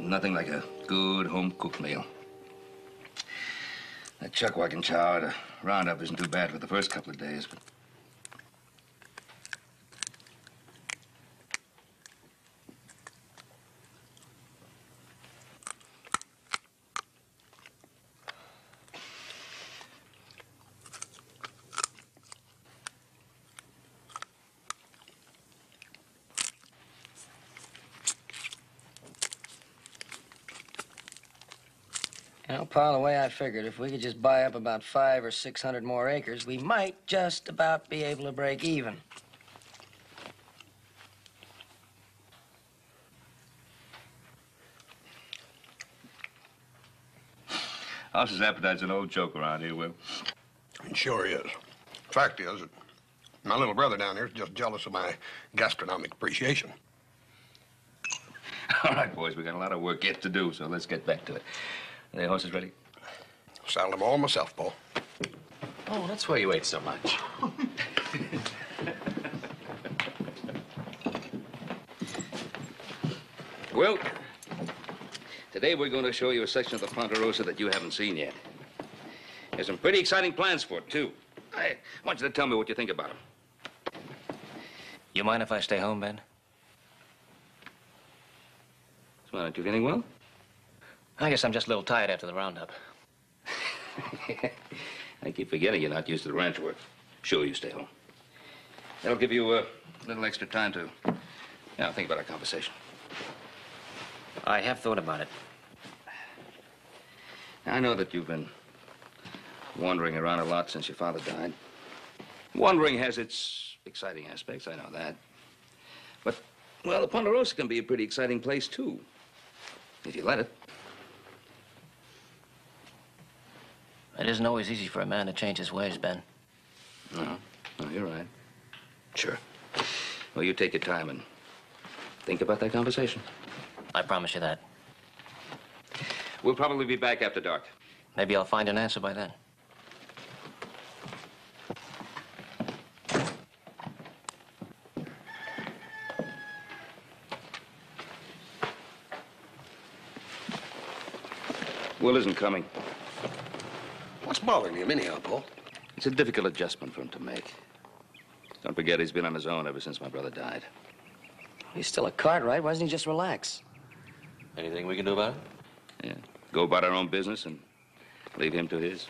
Nothing like a good home-cooked meal. That chuck-wagon chow at a roundup isn't too bad for the first couple of days, but... You know, Pa, the way I figured, if we could just buy up about 500 or 600 more acres, we might just about be able to break even. House's appetite's an old joke around here, Will. It sure is. Fact is, my little brother down here is just jealous of my gastronomic appreciation. All right, boys, we got a lot of work yet to do, so let's get back to it. Are the horses ready? Saddled them all myself, Paul. Oh, that's why you ate so much. Well, today we're going to show you a section of the Ponderosa that you haven't seen yet. There's some pretty exciting plans for it, too. I want you to tell me what you think about them. You mind if I stay home, Ben? So, aren't you feeling well? I guess I'm just a little tired after the roundup. I keep forgetting you're not used to the ranch work. Sure, you stay home. That'll give you a little extra time to, think about our conversation. I have thought about it. I know that you've been wandering around a lot since your father died. Wandering has its exciting aspects, I know that. But, well, the Ponderosa can be a pretty exciting place, too, if you let it. It isn't always easy for a man to change his ways, Ben. No, you're right. Sure. Well, you take your time and think about that conversation. I promise you that. We'll probably be back after dark. Maybe I'll find an answer by then. Will isn't coming. What's bothering him anyhow, Paul? It's a difficult adjustment for him to make. Don't forget, he's been on his own ever since my brother died. He's still a Cartwright. Why doesn't he just relax? Anything we can do about it? Yeah. Go about our own business and leave him to his.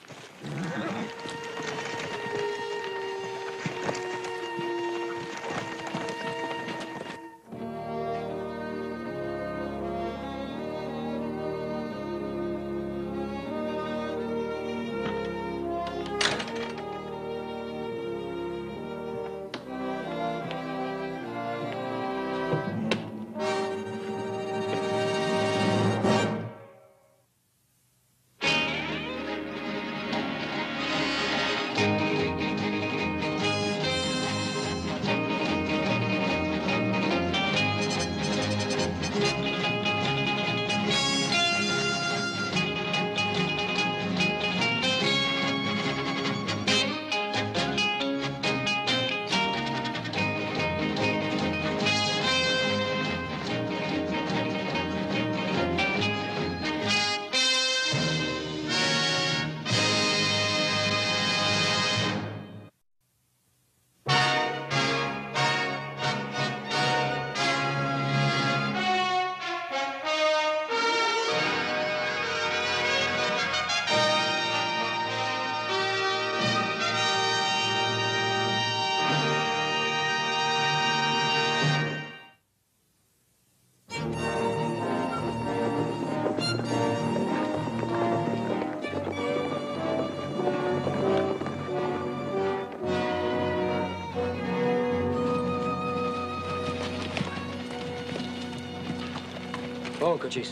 Oh, Cochise.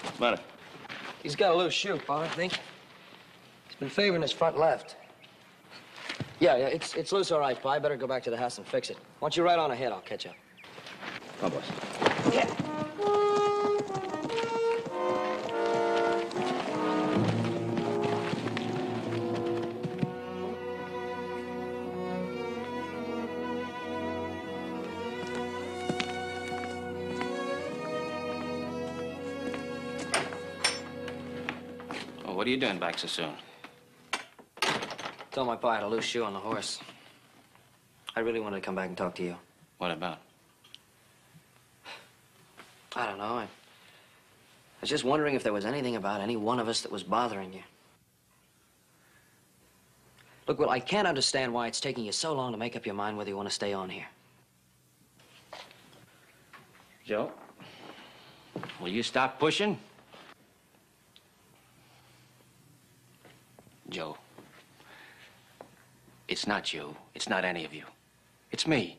What's the matter? He's got a loose shoe, Pa, I think. He's been favoring his front left. Yeah, it's loose all right, Pa. I better go back to the house and fix it. Why don't you ride on ahead? I'll catch up. Come on, boys. Yeah. Well, what are you doing back so soon? Told my pa I had a loose shoe on the horse. I really wanted to come back and talk to you. What about? I don't know. I was just wondering if there was anything about any one of us that was bothering you. Look, Will, I can't understand why it's taking you so long to make up your mind whether you want to stay on here. Joe, will you stop pushing? Joe, it's not you. It's not any of you. It's me.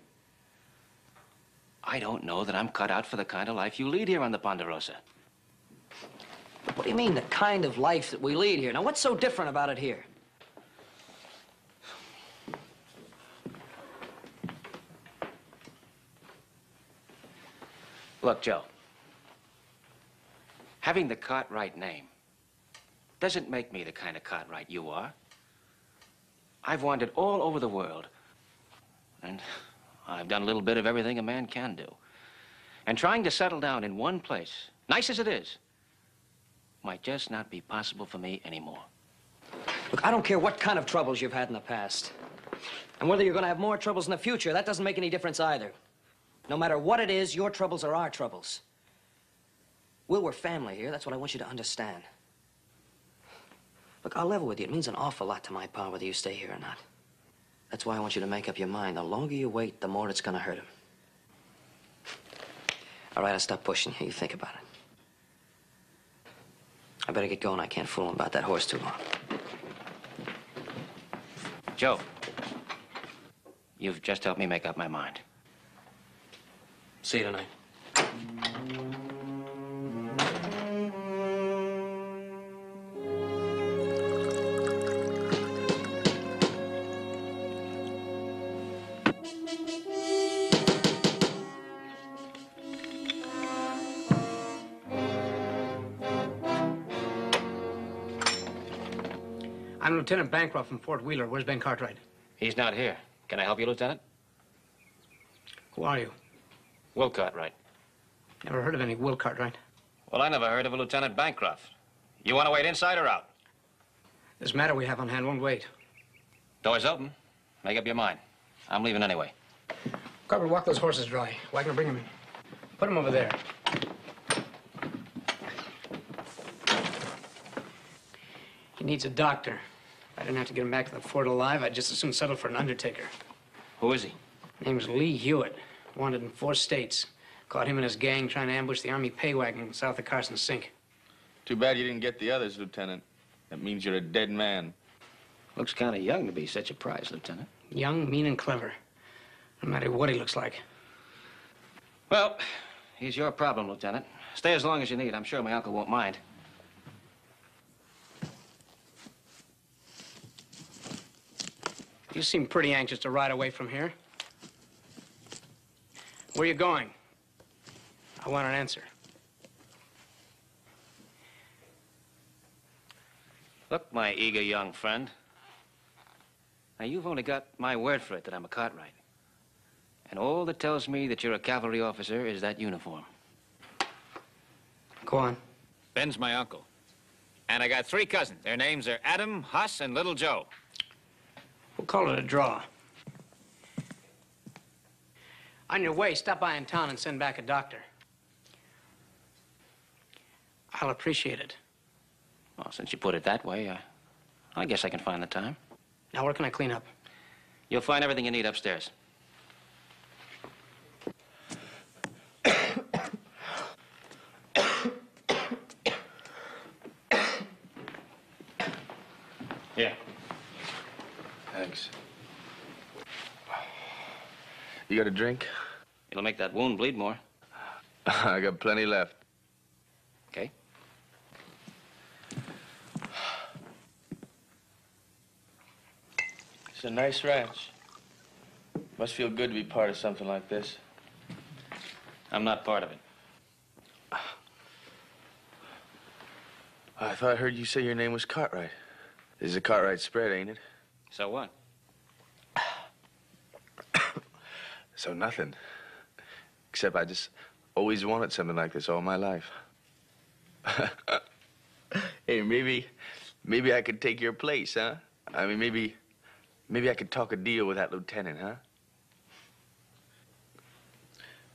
I don't know that I'm cut out for the kind of life you lead here on the Ponderosa. What do you mean, the kind of life that we lead here? Now, what's so different about it here? Look, Joe, having the Cartwright name doesn't make me the kind of Cartwright you are. I've wandered all over the world, and I've done a little bit of everything a man can do. And trying to settle down in one place, nice as it is, might just not be possible for me anymore. Look, I don't care what kind of troubles you've had in the past. And whether you're going to have more troubles in the future, that doesn't make any difference either. No matter what it is, your troubles are our troubles. Will, we're family here. That's what I want you to understand. Look, I'll level with you. It means an awful lot to my pa whether you stay here or not. That's why I want you to make up your mind. The longer you wait, the more it's going to hurt him. All right, I'll stop pushing you. You think about it. I better get going. I can't fool him about that horse too long. Joe, you've just helped me make up my mind. See you tonight. I'm Lieutenant Bancroft from Fort Wheeler. Where's Ben Cartwright? He's not here. Can I help you, Lieutenant? Who are you? Will Cartwright. Never heard of any Will Cartwright. Well, I never heard of a Lieutenant Bancroft. You want to wait inside or out? This matter we have on hand won't wait. Door's open. Make up your mind. I'm leaving anyway. Carver, walk those horses dry. Wagner, bring them in. Put them over there. He needs a doctor. If I didn't have to get him back to the fort alive, I'd just as soon settle for an undertaker. Who is he? Name's Lee Hewitt. Wanted in 4 states. Caught him and his gang trying to ambush the Army pay wagon south of Carson Sink. Too bad you didn't get the others, Lieutenant. That means you're a dead man. Looks kind of young to be such a prize, Lieutenant. Young, mean, and clever. No matter what he looks like. Well, he's your problem, Lieutenant. Stay as long as you need. I'm sure my uncle won't mind. You seem pretty anxious to ride away from here. Where are you going? I want an answer. Look, my eager young friend. Now, you've only got my word for it that I'm a Cartwright. And all that tells me that you're a cavalry officer is that uniform. Go on. Ben's my uncle. And I got 3 cousins. Their names are Adam, Huss, and Little Joe. We'll call it a draw. On your way, stop by in town and send back a doctor. I'll appreciate it. Well, since you put it that way, I guess I can find the time. Now, where can I clean up? You'll find everything you need upstairs. Here. Thanks. You got a drink? It'll make that wound bleed more. I got plenty left. Okay? It's a nice ranch. Must feel good to be part of something like this. I'm not part of it. I thought I heard you say your name was Cartwright. This is a Cartwright spread, ain't it? So what? So nothing. Except I just always wanted something like this all my life. Hey, maybe Maybe I could take your place, huh? I mean, maybe I could talk a deal with that lieutenant, huh?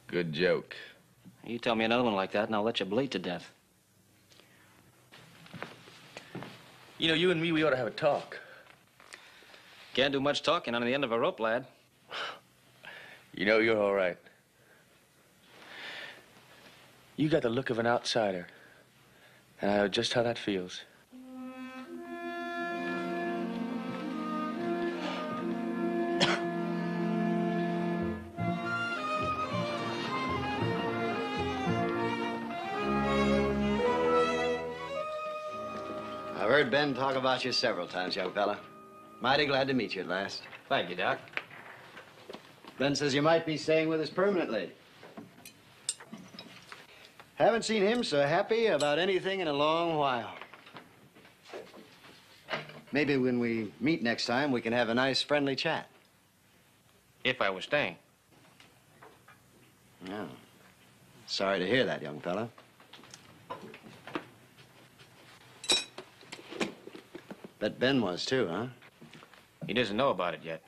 Good joke. You tell me another one like that, and I'll let you bleed to death. You know, you and me, we ought to have a talk. Can't do much talking on the end of a rope, lad. You know, you're all right. You got the look of an outsider. And I know just how that feels. I've heard Ben talk about you several times, young fella. Mighty glad to meet you at last. Thank you, Doc. Ben says you might be staying with us permanently. Haven't seen him so happy about anything in a long while. Maybe when we meet next time, we can have a nice, friendly chat. If I was staying. Yeah. Sorry to hear that, young fella. Bet Ben was too, huh? He doesn't know about it yet.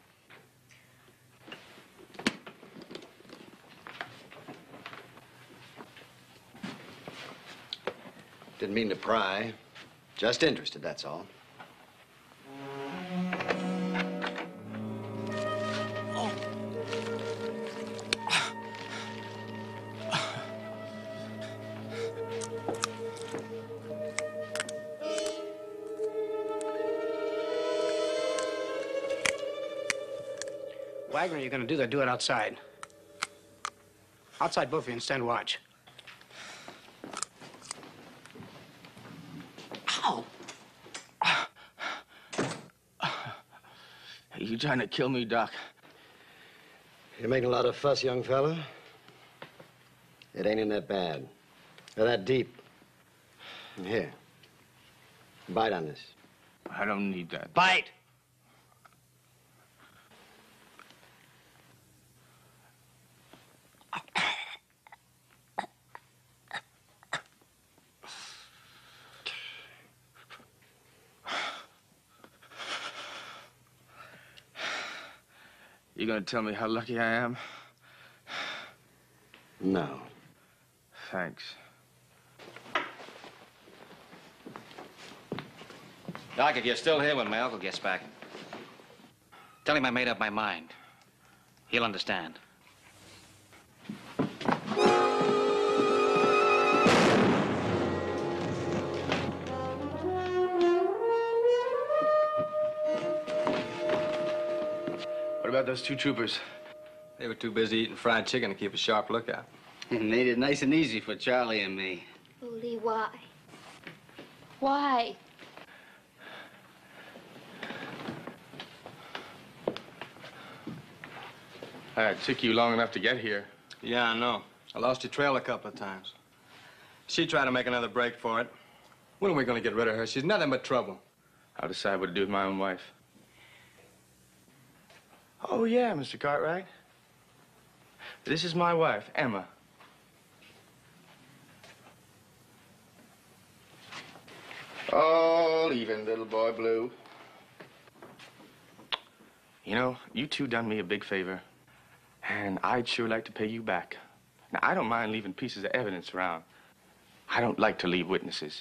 Didn't mean to pry. Just interested, that's all. Wagner, you're gonna do that, do it outside. Outside, both of you, and stand watch. Ow! Are you trying to kill me, Doc? You're making a lot of fuss, young fella. It ain't in that bad. Or that deep. Here. Bite on this. I don't need that. Bite! You gonna tell me how lucky I am? No. Thanks. Doc, if you're still here when my uncle gets back, tell him I made up my mind. He'll understand. What about those two troopers? They were too busy eating fried chicken to keep a sharp lookout. And made it nice and easy for Charlie and me. Lee, why? Why? It took you long enough to get here. Yeah, I know. I lost your trail a couple of times. She tried to make another break for it. When are we going to get rid of her? She's nothing but trouble. I'll decide what to do with my own wife. Oh, yeah, Mr. Cartwright. This is my wife, Emma. All even, little boy blue. You know, you two done me a big favor, and I'd sure like to pay you back. Now, I don't mind leaving pieces of evidence around. I don't like to leave witnesses.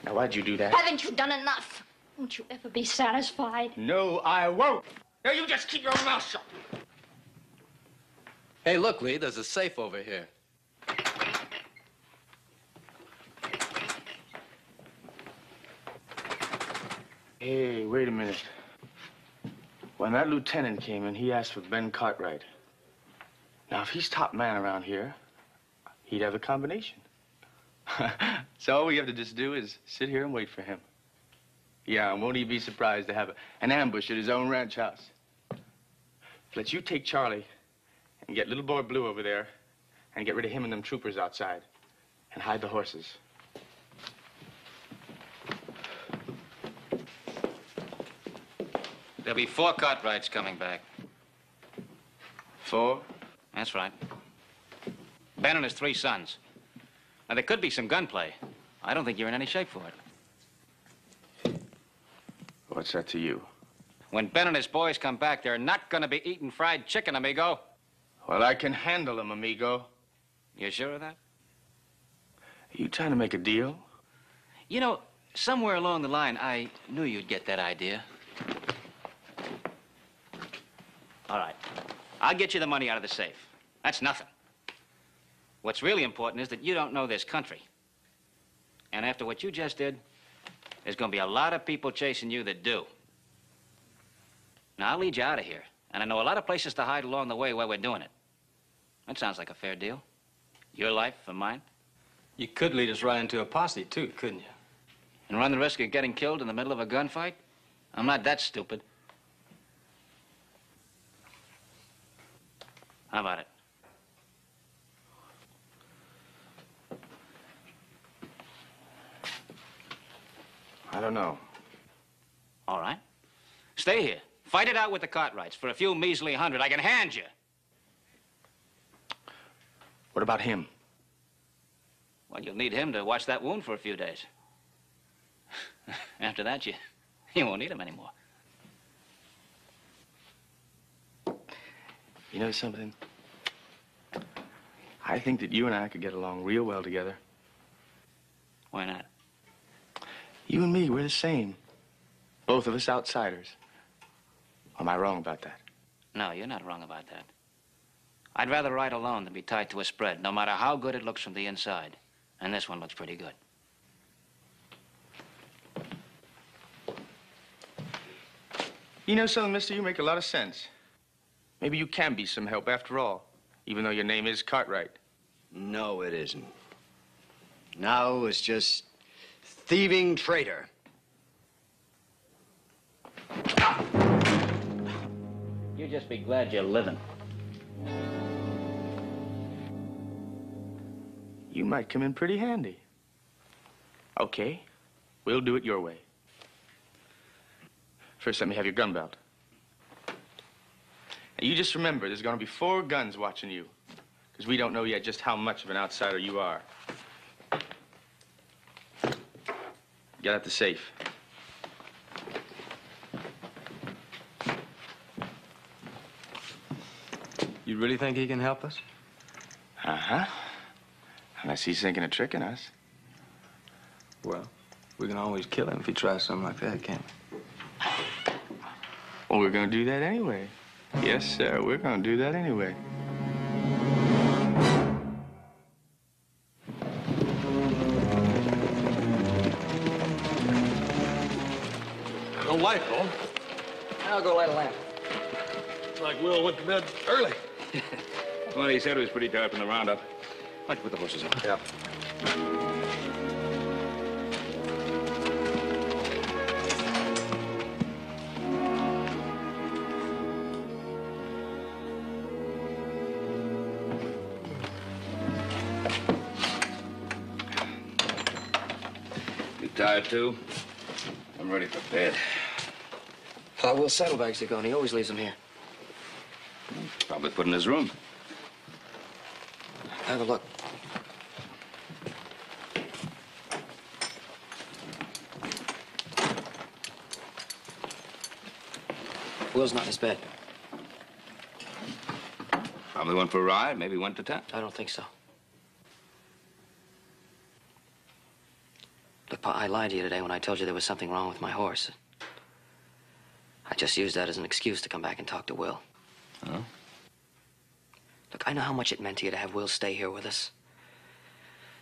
Now, why'd you do that? Haven't you done enough? Won't you ever be satisfied? No, I won't. Now, you just keep your mouth shut. Hey, look, Lee, there's a safe over here. Hey, wait a minute. When that lieutenant came in, he asked for Ben Cartwright. Now, if he's top man around here, he'd have a combination. So all we have to just do is sit here and wait for him. Yeah, and won't he be surprised to have an ambush at his own ranch house? Let you take Charlie and get little boy Blue over there and get rid of him and them troopers outside and hide the horses. There'll be 4 Cartwrights coming back. 4? That's right. Ben and his 3 sons. Now, there could be some gunplay. I don't think you're in any shape for it. What's that to you? When Ben and his boys come back, they're not gonna be eating fried chicken, amigo. Well, I can handle them, amigo. You sure of that? Are you trying to make a deal? You know, somewhere along the line, I knew you'd get that idea. All right. I'll get you the money out of the safe. That's nothing. What's really important is that you don't know this country. And after what you just did, there's gonna be a lot of people chasing you that do. Now, I'll lead you out of here. And I know a lot of places to hide along the way while we're doing it. That sounds like a fair deal. Your life for mine. You could lead us right into a posse, too, couldn't you? And run the risk of getting killed in the middle of a gunfight? I'm not that stupid. How about it? I don't know. All right. Stay here. Fight it out with the Cartwrights for a few measly hundred I can hand you. What about him? Well, you'll need him to watch that wound for a few days. After that, you won't need him anymore. You know something? I think that you and I could get along real well together. Why not? You and me, we're the same. Both of us outsiders. Am I wrong about that? No, you're not wrong about that. I'd rather ride alone than be tied to a spread, no matter how good it looks from the inside. And this one looks pretty good. You know something, mister? You make a lot of sense. Maybe you can be some help after all, even though your name is Cartwright. No, it isn't. Now it's just thieving traitor. You just be glad you're living. You might come in pretty handy. Okay, we'll do it your way. First, let me have your gun belt. And you just remember, there's gonna be 4 guns watching you, because we don't know yet just how much of an outsider you are. Get out the safe. You really think he can help us? Uh-huh. Unless he's thinking of tricking us. Well, we can always kill him if he tries something like that, can't we? Well, we're gonna do that anyway. Yes, sir, we're gonna do that anyway. No light, though. I'll go light a lamp. Looks like Will went to bed early. Well, he said it was pretty dark in the roundup. Why don't you put the horses on? Yeah. You tired, too? I'm ready for bed. Will's saddlebags are gone. He always leaves them here. Probably put in his room. Have a look. Will's not in his bed. Probably went for a ride, maybe went to town. I don't think so. Look, Pa, I lied to you today when I told you there was something wrong with my horse. I just used that as an excuse to come back and talk to Will. Oh? Look, I know how much it meant to you to have Will stay here with us.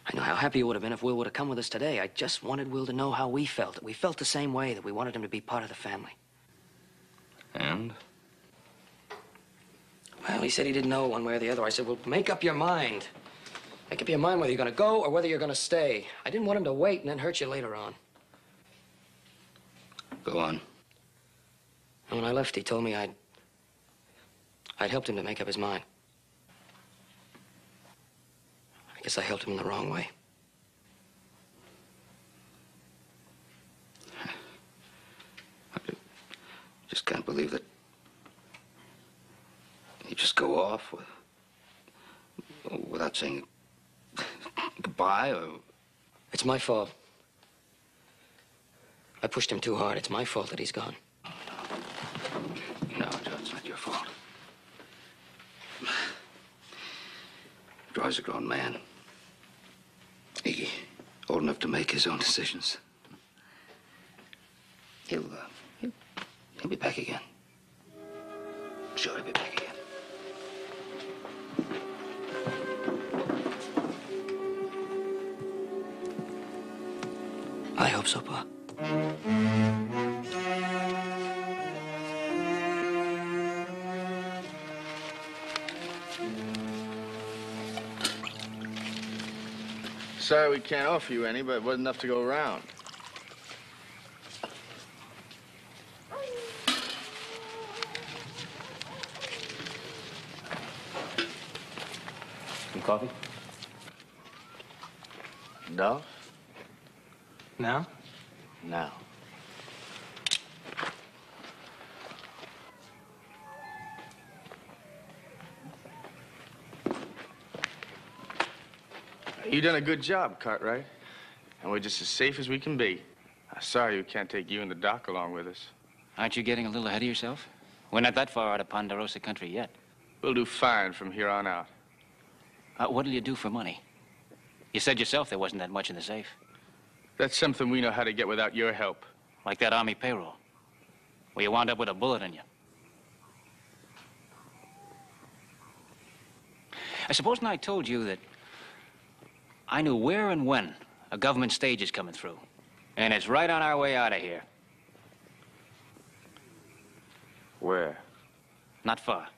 I know how happy you would have been if Will would have come with us today. I just wanted Will to know how we felt. That we felt the same way, that we wanted him to be part of the family. And? Well, he said he didn't know one way or the other. I said, well, make up your mind. Make up your mind whether you're going to go or whether you're going to stay. I didn't want him to wait and then hurt you later on. Go on. And when I left, he told me I'd helped him to make up his mind. I guess I helped him in the wrong way. I just can't believe that you just go off without saying spy or... It's my fault. I pushed him too hard. It's my fault that he's gone. No, Joe, it's not your fault. Joy's a grown man. He old enough to make his own decisions. He'll be back again. Sure, he'll be back again. I hope so, Pa. Sorry we can't offer you any, but it wasn't enough to go around. Some coffee? No? Now? Now. You done a good job, Cartwright. And we're just as safe as we can be. I'm sorry we can't take you and the doc along with us. Aren't you getting a little ahead of yourself? We're not that far out of Ponderosa country yet. We'll do fine from here on out. What'll you do for money? You said yourself there wasn't that much in the safe. That's something we know how to get without your help. Like that Army payroll, where you wound up with a bullet in you. Supposing I told you that I knew where and when a government stage is coming through, and it's right on our way out of here. Where? Not far.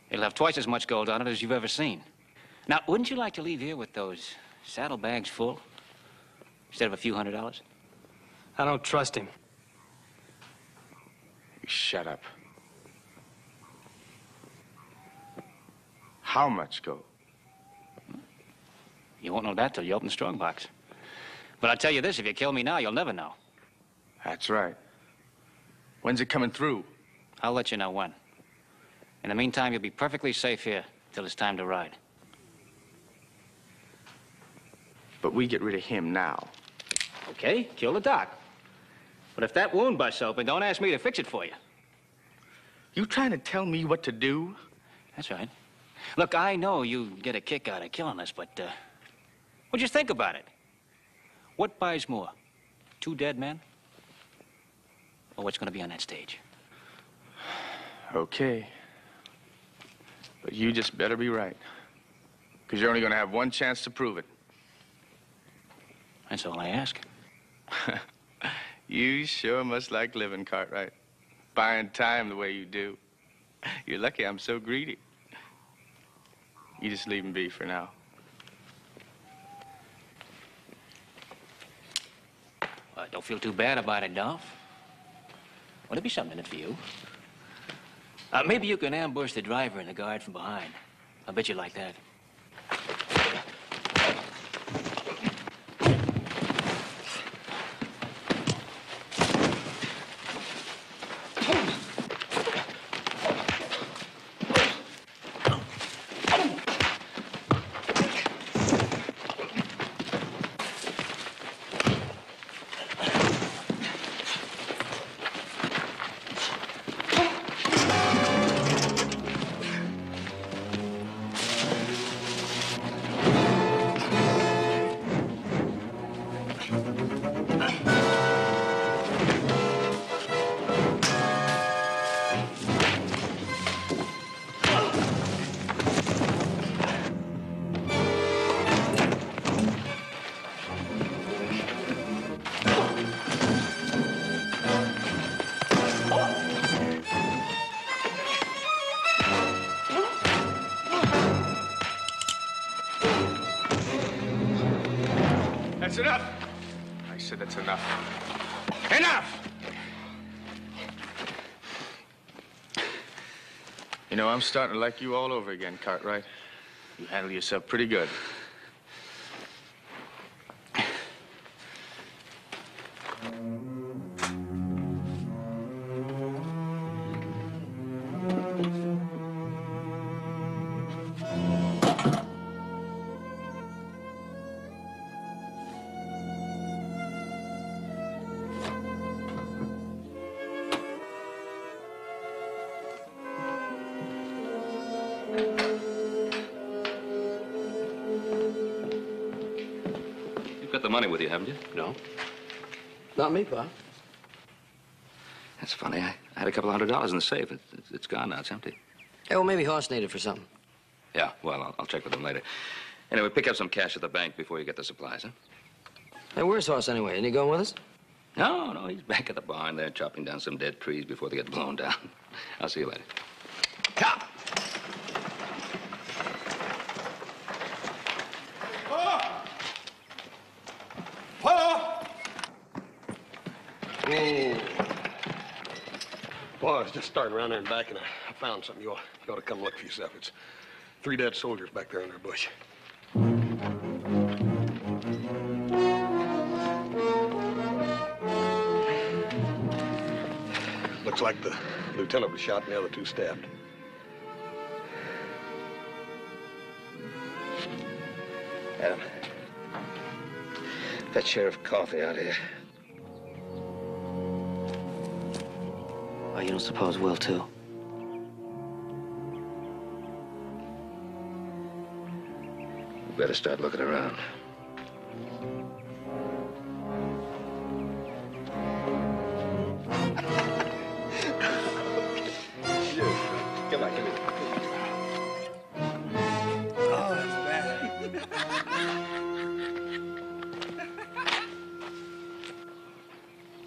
It'll have twice as much gold on it as you've ever seen. Now, wouldn't you like to leave here with those saddlebags full instead of a few $100s? I don't trust him. You shut up. How much gold? You won't know that till you open the strong box. But I'll tell you this, if you kill me now, you'll never know. That's right. When's it coming through? I'll let you know when. In the meantime, you'll be perfectly safe here till it's time to ride. But we get rid of him now. Okay, kill the doc. But if that wound busts open, don't ask me to fix it for you. You trying to tell me what to do? That's right. Look, I know you get a kick out of killing us, but, what'd you think about it? What buys more? 2 dead men? Or what's gonna be on that stage? Okay. But you just better be right. Because you're only gonna have one chance to prove it. That's all I ask. You sure must like living, Cartwright. Buying time the way you do. You're lucky I'm so greedy. You just leave him be for now. Don't feel too bad about it, Dolph. Well, there'll be something in it for you. Maybe you can ambush the driver and the guard from behind. I bet you like that. That's enough. I said that's enough. Enough! You know, I'm starting to like you all over again, Cartwright. You handle yourself pretty good. You've got the money with you, haven't you? No. Not me, Pa. That's funny. I had a couple $100 in the safe. It's gone now. It's empty. Hey, well, maybe Hoss needed it for something. Yeah, well, I'll check with him later. Anyway, pick up some cash at the bank before you get the supplies, huh? Hey, where's Hoss anyway? Isn't he going with us? No, he's back at the barn there chopping down some dead trees before they get blown down. I'll see you later. Cop! Well, I was just starting around there and back, and I found something. You ought to come look for yourself. It's 3 dead soldiers back there under a bush. Looks like the lieutenant was shot and the other 2 stabbed. Adam, fetch Sheriff Coffee out here. Oh, you don't suppose Will, too? We better start looking around. Come on, come here. Oh, that's bad.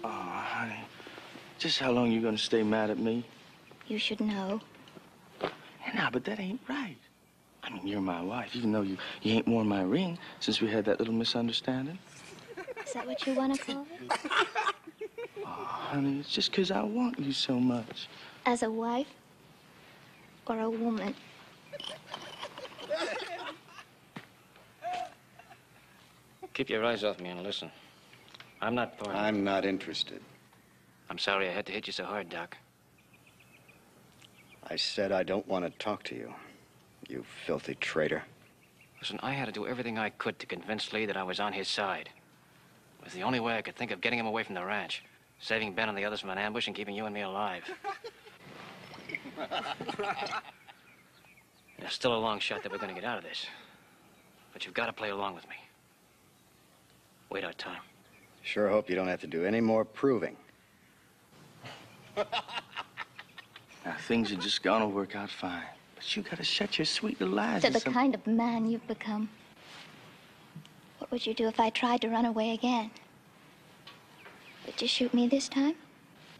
Oh, honey. Just how long you gonna stay mad at me? You should know. Nah, but that ain't right. I mean, you're my wife, even though you ain't worn my ring since we had that little misunderstanding. Is that what you want to call it? Oh, honey, it's just 'cause I want you so much. As a wife or a woman? Keep your eyes off me and listen. I'm not part. I'm not interested. I'm sorry I had to hit you so hard, Doc. I said I don't want to talk to you, you filthy traitor. Listen, I had to do everything I could to convince Lee that I was on his side. It was the only way I could think of getting him away from the ranch, saving Ben and the others from an ambush and keeping you and me alive. There's still a long shot that we're going to get out of this. But you've got to play along with me. Wait our time. Sure hope you don't have to do any more proving. Now, things are just gonna work out fine. But you gotta shut your sweet little eyes. To the kind of man you've become. What would you do if I tried to run away again? Would you shoot me this time?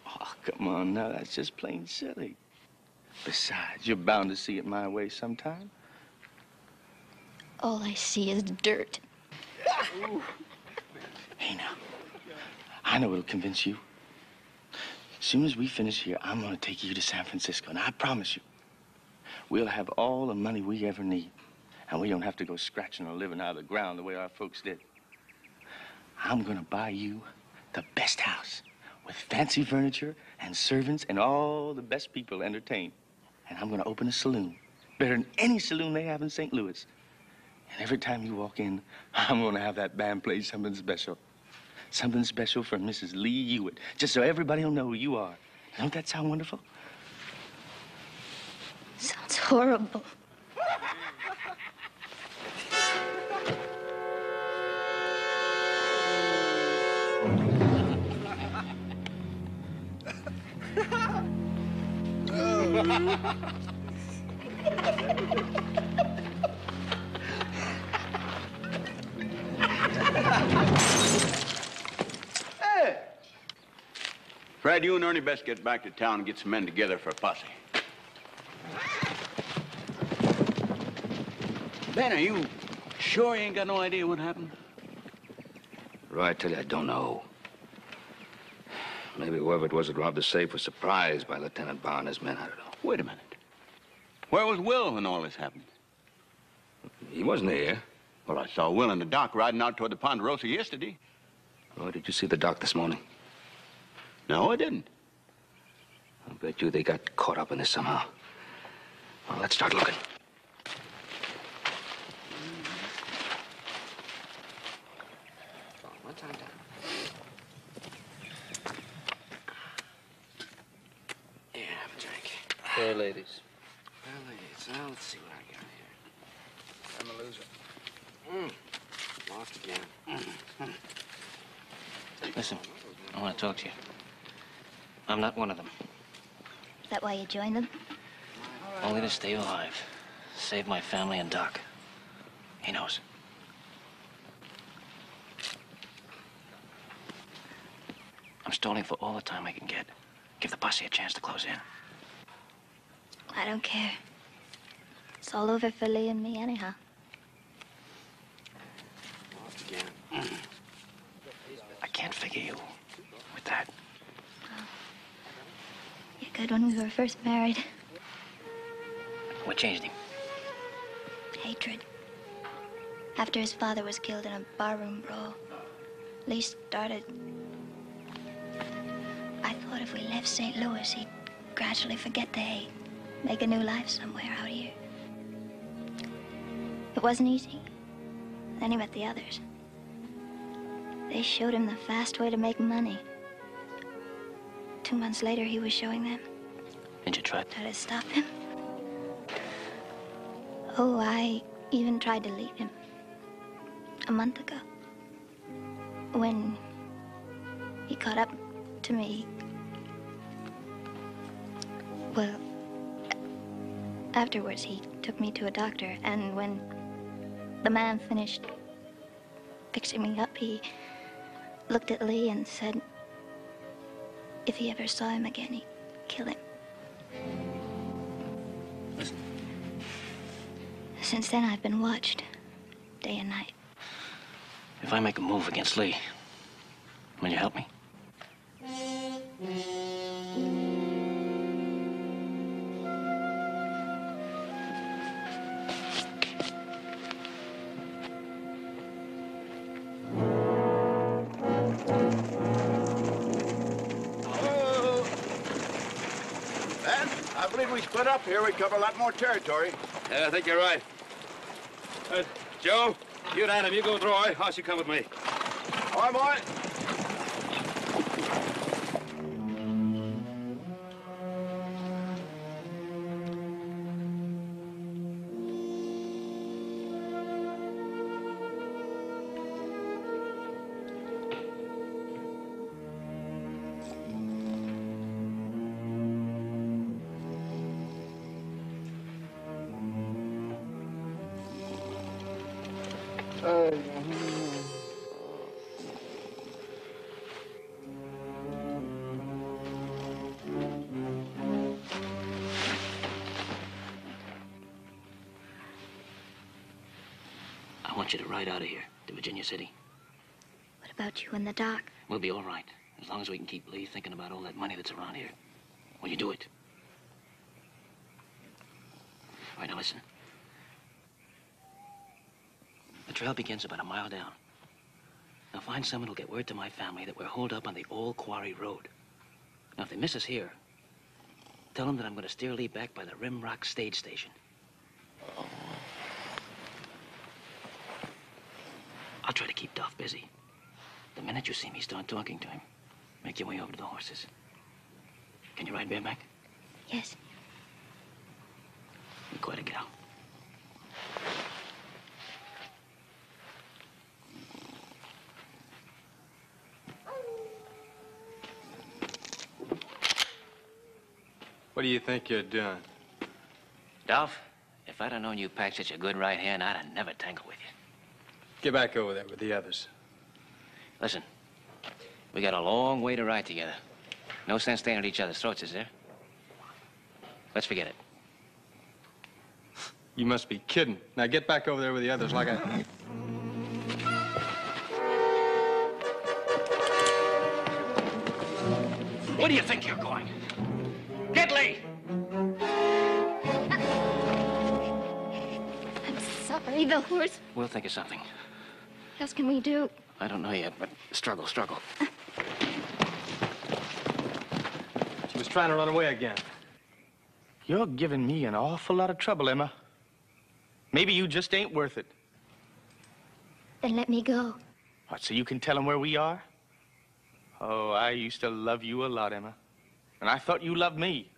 Oh, come on now, that's just plain silly. Besides, you're bound to see it my way sometime. All I see is dirt. Hey, now, I know it'll convince you. As soon as we finish here, I'm gonna take you to San Francisco, and I promise you, we'll have all the money we ever need, and we don't have to go scratching or living out of the ground the way our folks did. I'm gonna buy you the best house with fancy furniture and servants and all the best people entertained. And I'm gonna open a saloon, better than any saloon they have in St. Louis. And every time you walk in, I'm gonna have that band play something special. Something special for Mrs. Lee Hewitt, just so everybody will know who you are. Don't that sound wonderful? Sounds horrible. Hey! Fred, you and Ernie best get back to town and get some men together for a posse. Ben, are you sure you ain't got no idea what happened? Roy, I tell you, I don't know. Maybe whoever it was that robbed the safe was surprised by Lieutenant Barr and his men. I don't know. Wait a minute. Where was Will when all this happened? He wasn't here. Well, I saw Will and the doc riding out toward the Ponderosa yesterday. Roy, did you see the doc this morning? No, I didn't. I bet you they got caught up in this somehow. Well, let's start looking. One time down. Yeah, have a drink. Fair ladies. Well, ladies, now let's see what I got here. I'm a loser. Lost again. Listen, I want to talk to you. I'm not one of them. Is that why you joined them? Only to stay alive. Save my family and Doc. He knows. I'm stalling for all the time I can get. Give the posse a chance to close in. I don't care. It's all over for Lee and me anyhow. Lost again. I can't figure you with that. You're good when we were first married. What changed him? Hatred. After his father was killed in a barroom brawl, Lee started... I thought if we left St. Louis, he'd gradually forget the hate. Make a new life somewhere out here. It wasn't easy. Then he met the others. They showed him the fast way to make money. 2 months later, he was showing them. Did you try? Try to stop him? Oh, I even tried to leave him. A month ago. When he caught up to me. Well, afterwards, he took me to a doctor, and when the man finished fixing me up, he looked at Lee and said if he ever saw him again, he'd kill him. Listen. Since then, I've been watched, day and night. If I make a move against Lee, will you help me? I believe we split up here, we'd cover a lot more territory. Yeah, I think you're right. Joe, you and Adam, you go with Roy. Hoss, you come with me. All right, boy. I want you to ride out of here to Virginia City. What about you and the doc? We'll be all right, as long as we can keep Lee thinking about all that money that's around here. Will you do it? All right, now listen. The trail begins about a mile down. Now find someone who'll get word to my family that we're holed up on the old quarry road. Now, if they miss us here, tell them that I'm going to steer Lee back by the Rim Rock stage station. I'll try to keep Duff busy. The minute you see me start talking to him, make your way over to the horses. Can you ride bareback? Yes. You're quite a gal. What do you think you're doing? Dolph, if I'd have known you packed such a good right hand, I'd have never tangled with you. Get back over there with the others. Listen, we got a long way to ride together. No sense staying at each other's throats, is there? Let's forget it. You must be kidding. Now get back over there with the others like I... Where do you think you're going? Get Lee! I'm sorry, the horse. We'll think of something. What else can we do? I don't know yet, but struggle, struggle. She was trying to run away again. You're giving me an awful lot of trouble, Emma. Maybe you just ain't worth it. Then let me go. What, so you can tell them where we are? Oh, I used to love you a lot, Emma. And I thought you loved me.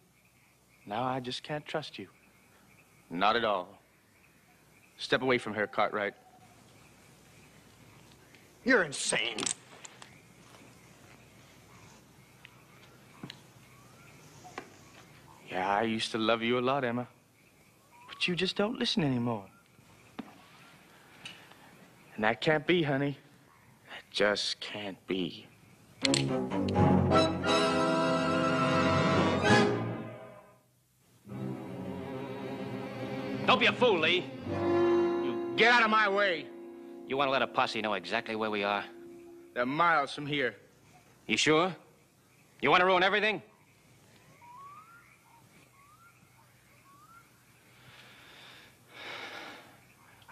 Now I just can't trust you. Not at all. Step away from her, Cartwright. You're insane. Yeah, I used to love you a lot, Emma. But you just don't listen anymore. And that can't be, honey. That just can't be. Don't be a fool, Lee. You get out of my way. You want to let a posse know exactly where we are? They're miles from here. You sure? You want to ruin everything?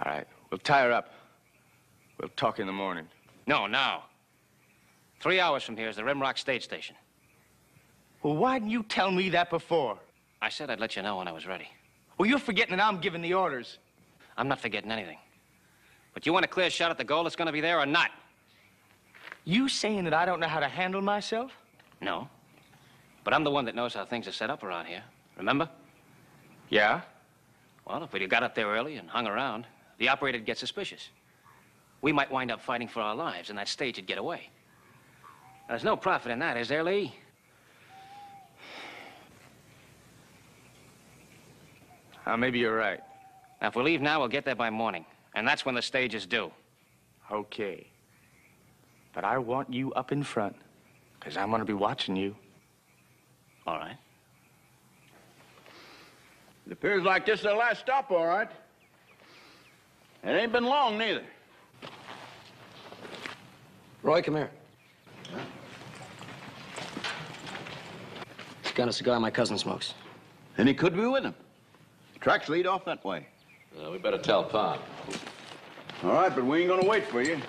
All right, we'll tie her up. We'll talk in the morning. No, now. 3 hours from here is the Rimrock stage station. Well, why didn't you tell me that before? I said I'd let you know when I was ready. Well, you're forgetting that I'm giving the orders. I'm not forgetting anything. But you want a clear shot at the goal that's going to be there or not? You saying that I don't know how to handle myself? No. But I'm the one that knows how things are set up around here. Remember? Yeah? Well, if we'd have got up there early and hung around, the operator would get suspicious. We might wind up fighting for our lives, and that stage would get away. Now, there's no profit in that, is there, Lee? Maybe you're right. Now, if we leave now, we'll get there by morning. And that's when the stage is due. Okay. But I want you up in front, because I'm going to be watching you. All right. It appears like this is the last stop, all right. It ain't been long, neither. Roy, come here. Got a cigar my cousin smokes. And he could be with him. Tracks lead off that way. We better tell Pop. All right, but we ain't gonna wait for you.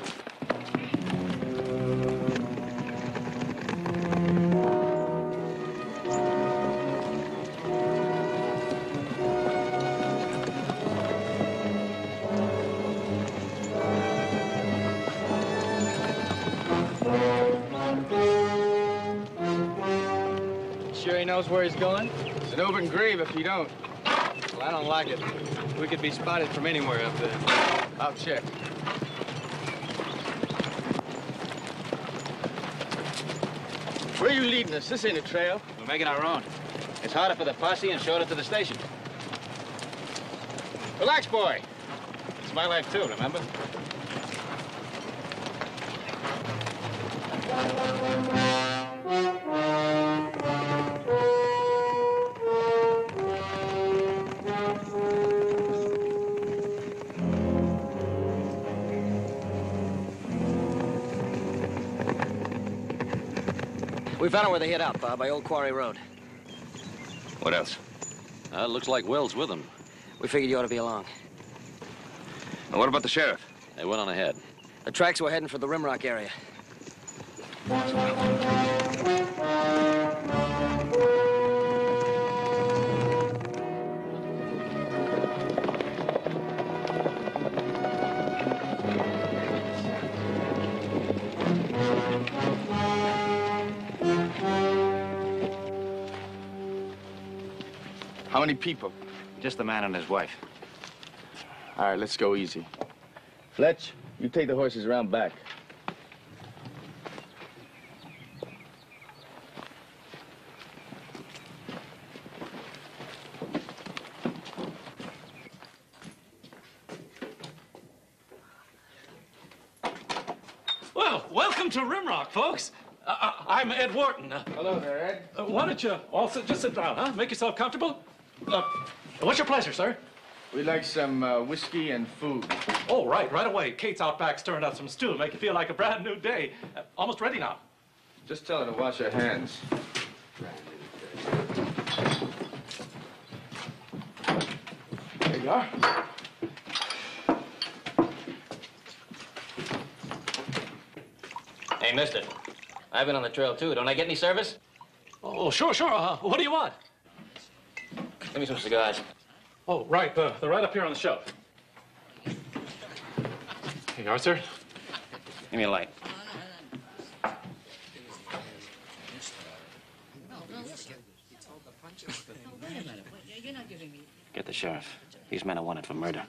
Sure he knows where he's going? It's an open grave if you don't. Well, I don't like it. We could be spotted from anywhere up there. I'll check. Where are you leading us? This ain't a trail. We're making our own. It's harder for the posse and shorter to the station. Relax, boy. It's my life, too, remember? We found out where they hid out, Bob, by Old Quarry Road. What else? Looks like Will's with them. We figured you ought to be along. Now, what about the sheriff? They went on ahead. The tracks were heading for the Rimrock area. How many people? Just the man and his wife. All right, let's go easy. Fletch, you take the horses around back. Well, welcome to Rimrock, folks. I'm Ed Wharton. Hello there, Ed. Why don't you all just sit down, huh? Make yourself comfortable. What's your pleasure, sir? We'd like some whiskey and food. Oh, right away. Kate's out back stirring up some stew. Make you feel like a brand new day. Almost ready now. Just tell her to wash her hands. There you are. Hey, mister. I've been on the trail, too. Don't I get any service? Oh, sure. What do you want? Give me some cigars. Oh, right. They're right up here on the shelf. Here you are, sir. Give me a light. Get the sheriff. These men are wanted for murder.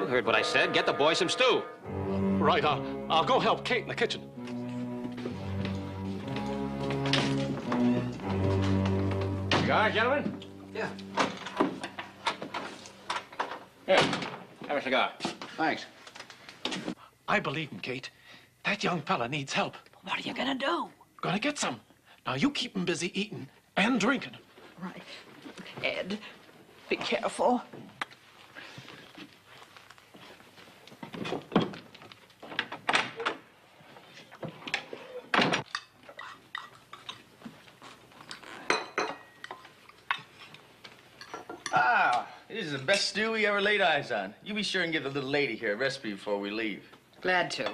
You heard what I said. Get the boy some stew. Right, I'll go help Kate in the kitchen. Cigar, gentlemen? Yeah. Here, have a cigar. Thanks. I believe in Kate. That young fella needs help. What are you gonna do? Gonna get some. Now, you keep him busy eating and drinking. Right. Ed, be careful. Ah, this is the best stew we ever laid eyes on. You be sure and give the little lady here a recipe before we leave. Glad to.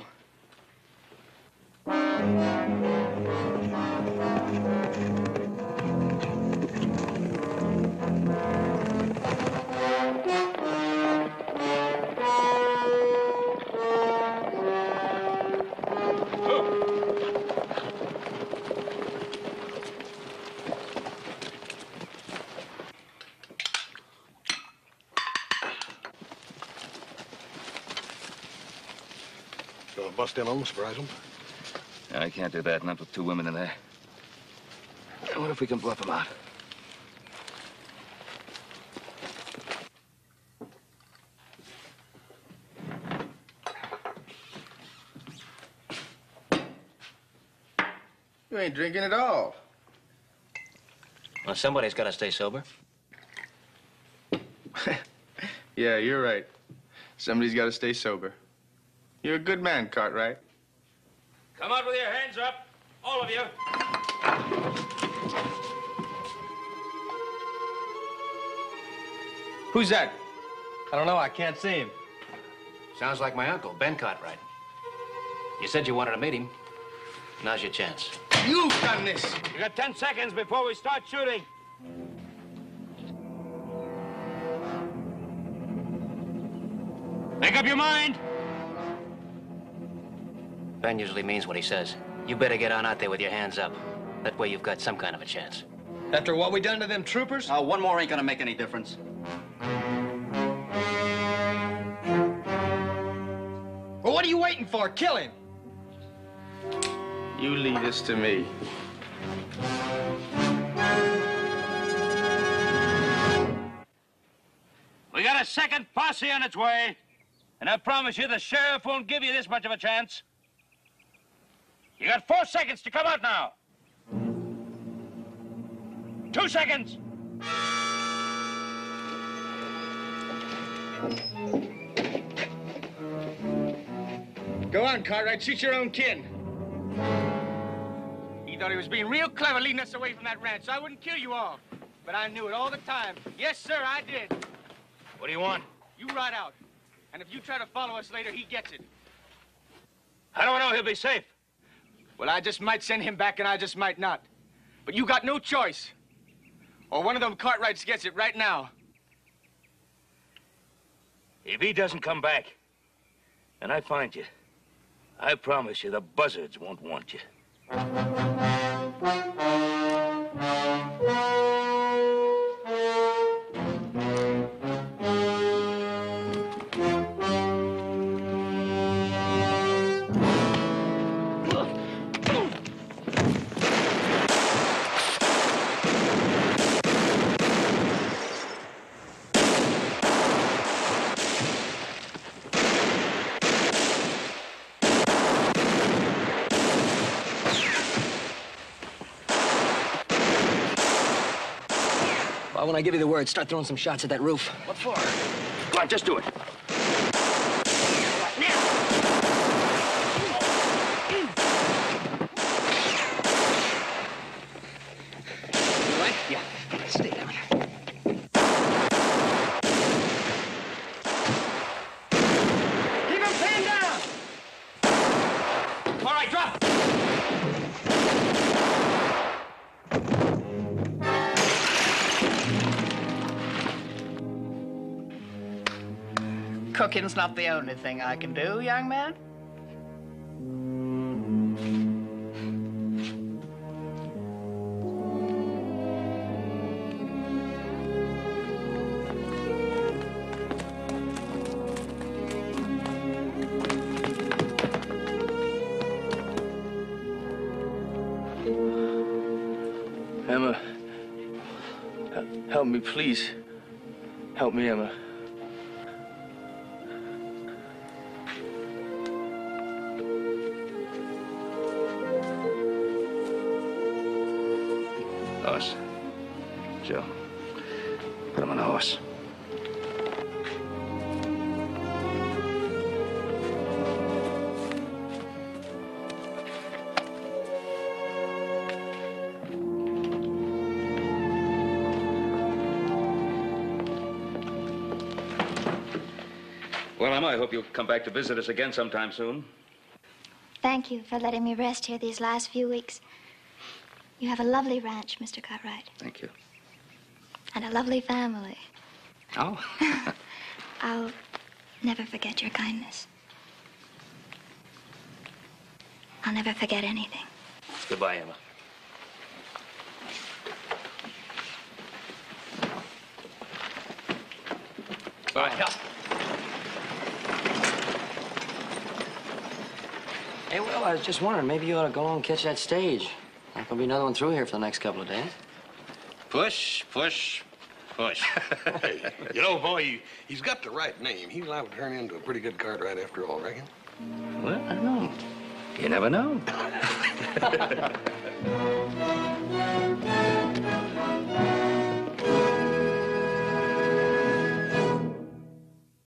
Gonna bust in on them, surprise them? I can't do that, not with 2 women in there. What if we can bluff them out? You ain't drinking at all. Well, somebody's got to stay sober. Yeah, you're right. Somebody's got to stay sober. You're a good man, Cartwright. Come out with your hands up, all of you. Who's that? I don't know. I can't see him. Sounds like my uncle, Ben Cartwright. You said you wanted to meet him. Now's your chance. You've done this. You got 10 seconds before we start shooting. Make up your mind. Ben usually means what he says. You better get on out there with your hands up. That way you've got some kind of a chance. After what we done to them troopers? One more ain't gonna make any difference. Well, what are you waiting for? Kill him. You lead us to me. We got a second posse on its way. And I promise you the sheriff won't give you this much of a chance. You got 4 seconds to come out now. 2 seconds. Go on, Cartwright. Shoot your own kin. He thought he was being real clever leading us away from that ranch, so I wouldn't kill you all. But I knew it all the time. Yes, sir, I did. What do you want? You ride out. And if you try to follow us later, he gets it. How do I know he'll be safe? Well, I just might send him back, and I just might not. But you got no choice. Or one of them Cartwrights gets it right now. If he doesn't come back, and I find you, I promise you the buzzards won't want you. Well, when I give you the word, start throwing some shots at that roof. What for? Go on, just do it. You right? Yeah. Stay down. Keep him pinned down! All right, drop. Cooking's not the only thing I can do, young man. please help me, Emma. Horse. Joe, put him on a horse. Well, Emma, I hope you'll come back to visit us again sometime soon. Thank you for letting me rest here these last few weeks. You have a lovely ranch, Mr. Cartwright. Thank you. And a lovely family. Oh? I'll never forget your kindness. I'll never forget anything. Goodbye, Emma. All right, yeah. Hey, Will, I was just wondering, maybe you ought to go on and catch that stage. Not gonna be another one through here for the next couple of days. Push, push, push. Hey, you know, boy, he's got the right name. He's liable to turn into a pretty good Cartwright after all, reckon? Well, I don't know. You never know.